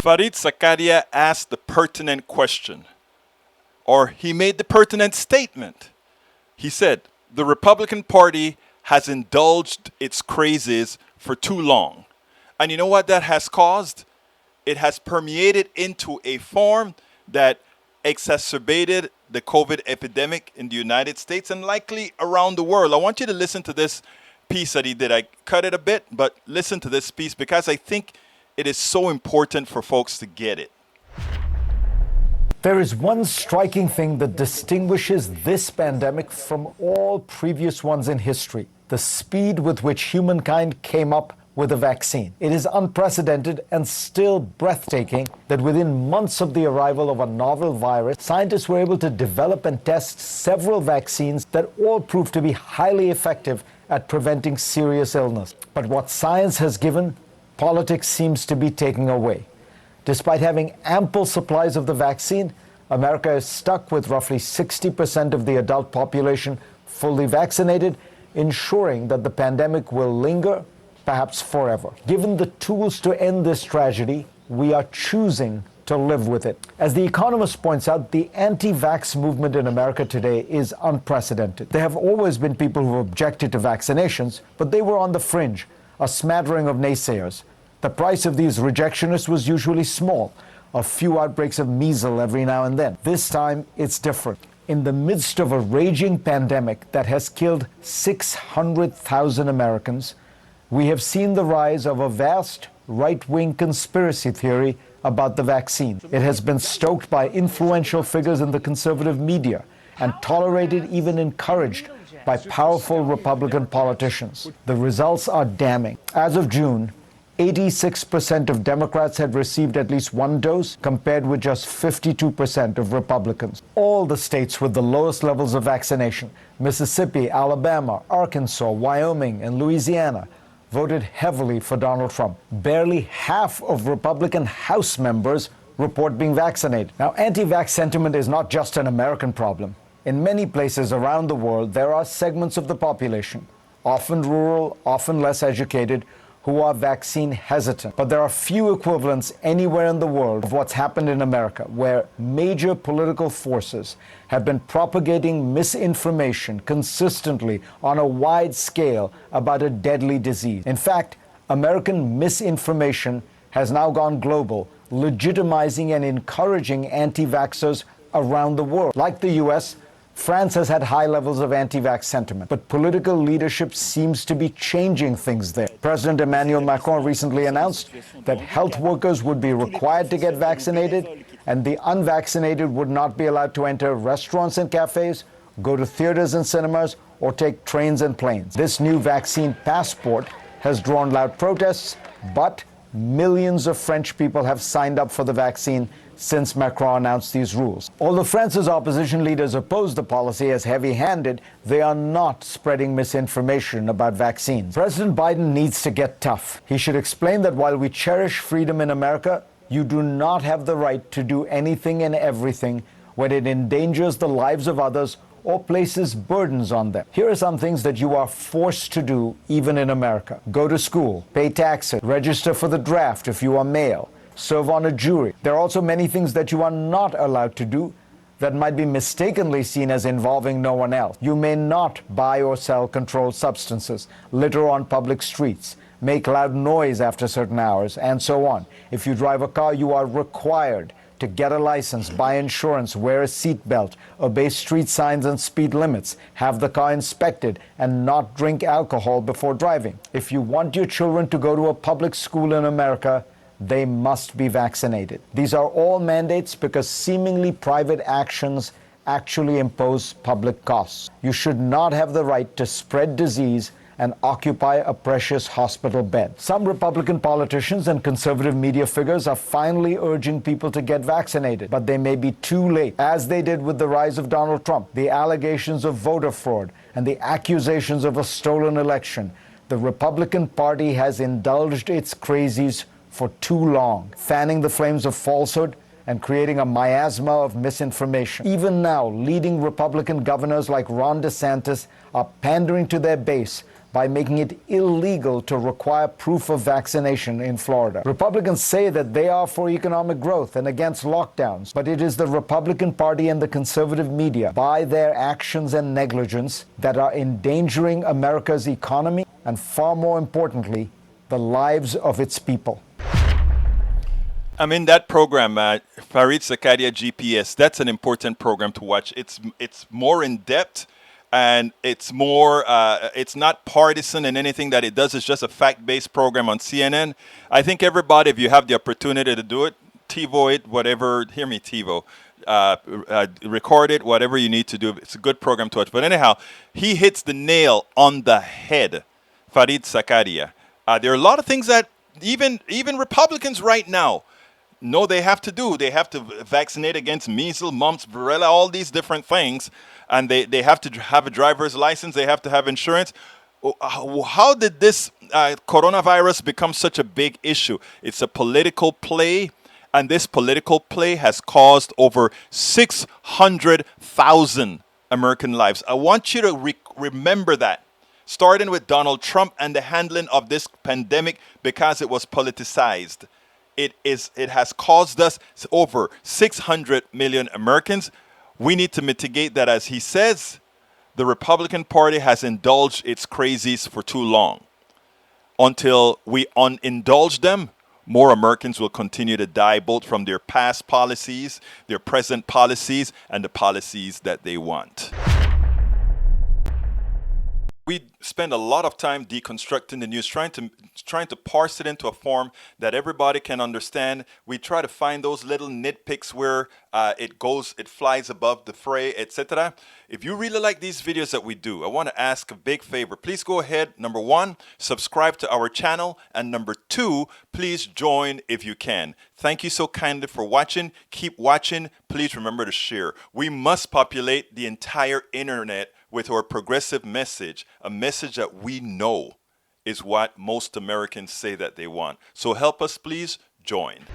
Farid Zakaria asked the pertinent question, or he made the pertinent statement. He said, the Republican Party has indulged its crazes for too long. And you know what that has caused? It has permeated into a form that exacerbated the COVID epidemic in the United States and likely around the world. I want you to listen to this piece that he did. I cut it a bit, but listen to this piece because I think it is so important for folks to get it. There is one striking thing that distinguishes this pandemic from all previous ones in history: the speed with which humankind came up with a vaccine. It is unprecedented and still breathtaking that within months of the arrival of a novel virus, scientists were able to develop and test several vaccines that all proved to be highly effective at preventing serious illness. But what science has given, politics seems to be taking away. Despite having ample supplies of the vaccine, America is stuck with roughly 60% of the adult population fully vaccinated, ensuring that the pandemic will linger, perhaps forever. Given the tools to end this tragedy, we are choosing to live with it. As The Economist points out, the anti-vax movement in America today is unprecedented. There have always been people who objected to vaccinations, but they were on the fringe, a smattering of naysayers. The price of these rejectionists was usually small, a few outbreaks of measles every now and then. This time, it's different. In the midst of a raging pandemic that has killed 600,000 Americans, we have seen the rise of a vast right-wing conspiracy theory about the vaccine. It has been stoked by influential figures in the conservative media and tolerated, even encouraged, by powerful Republican politicians. The results are damning. As of June, 86% of Democrats had received at least one dose, compared with just 52% of Republicans. All the states with the lowest levels of vaccination, Mississippi, Alabama, Arkansas, Wyoming, and Louisiana, voted heavily for Donald Trump. Barely half of Republican House members report being vaccinated. Now, anti-vax sentiment is not just an American problem. In many places around the world, there are segments of the population, often rural, often less educated, who are vaccine hesitant. But there are few equivalents anywhere in the world of what's happened in America, where major political forces have been propagating misinformation consistently on a wide scale about a deadly disease. In fact, American misinformation has now gone global, legitimizing and encouraging anti-vaxxers around the world. Like the US, France has had high levels of anti-vax sentiment, but political leadership seems to be changing things there. President Emmanuel Macron recently announced that health workers would be required to get vaccinated, and the unvaccinated would not be allowed to enter restaurants and cafes, go to theaters and cinemas, or take trains and planes. This new vaccine passport has drawn loud protests, but millions of French people have signed up for the vaccine since Macron announced these rules. Although France's opposition leaders oppose the policy as heavy-handed, they are not spreading misinformation about vaccines. President Biden needs to get tough. He should explain that while we cherish freedom in America, you do not have the right to do anything and everything when it endangers the lives of others or places burdens on them. Here are some things that you are forced to do even in America. Go to school, pay taxes, register for the draft if you are male, serve on a jury. There are also many things that you are not allowed to do that might be mistakenly seen as involving no one else. You may not buy or sell controlled substances, litter on public streets, make loud noise after certain hours, and so on. If you drive a car, you are required to get a license, buy insurance, wear a seatbelt, obey street signs and speed limits, have the car inspected, and not drink alcohol before driving. If you want your children to go to a public school in America, they must be vaccinated. These are all mandates because seemingly private actions actually impose public costs. You should not have the right to spread disease and occupy a precious hospital bed. Some Republican politicians and conservative media figures are finally urging people to get vaccinated, but they may be too late, as they did with the rise of Donald Trump, the allegations of voter fraud, and the accusations of a stolen election. The Republican Party has indulged its crazies for too long, fanning the flames of falsehood and creating a miasma of misinformation. Even now, leading Republican governors like Ron DeSantis are pandering to their base by making it illegal to require proof of vaccination in Florida. Republicans say that they are for economic growth and against lockdowns, but it is the Republican Party and the conservative media, by their actions and negligence, that are endangering America's economy and, far more importantly, the lives of its people. I'm in that program, Farid Zakaria GPS. That's an important program to watch. It's more in depth, and it's more. It's not partisan in anything that it does. It's just a fact-based program on CNN. I think everybody, if you have the opportunity to do it, TiVo it, whatever. Hear me, TiVo. Record it, whatever you need to do. It's a good program to watch. But anyhow, he hits the nail on the head, Farid Zakaria. There are a lot of things that even Republicans right now know they have to do. They have to vaccinate against measles, mumps, varicella, all these different things. And they have to have a driver's license. They have to have insurance. How did this coronavirus become such a big issue? It's a political play. And this political play has caused over 600,000 American lives. I want you to remember that. Starting with Donald Trump and the handling of this pandemic, because it was politicized. It has caused us over 600 million Americans. We need to mitigate that. As he says, the Republican Party has indulged its crazies for too long. Until we unindulge them, more Americans will continue to die, both from their past policies, their present policies, and the policies that they want. We spend a lot of time deconstructing the news, trying to parse it into a form that everybody can understand. We try to find those little nitpicks where it flies above the fray, etc. If you really like these videos that we do, I want to ask a big favor. Please go ahead. Number one, subscribe to our channel. And number two, please join if you can. Thank you so kindly for watching. Keep watching. Please remember to share. We must populate the entire internet with our progressive message, a message that we know is what most Americans say that they want. So help us, please join.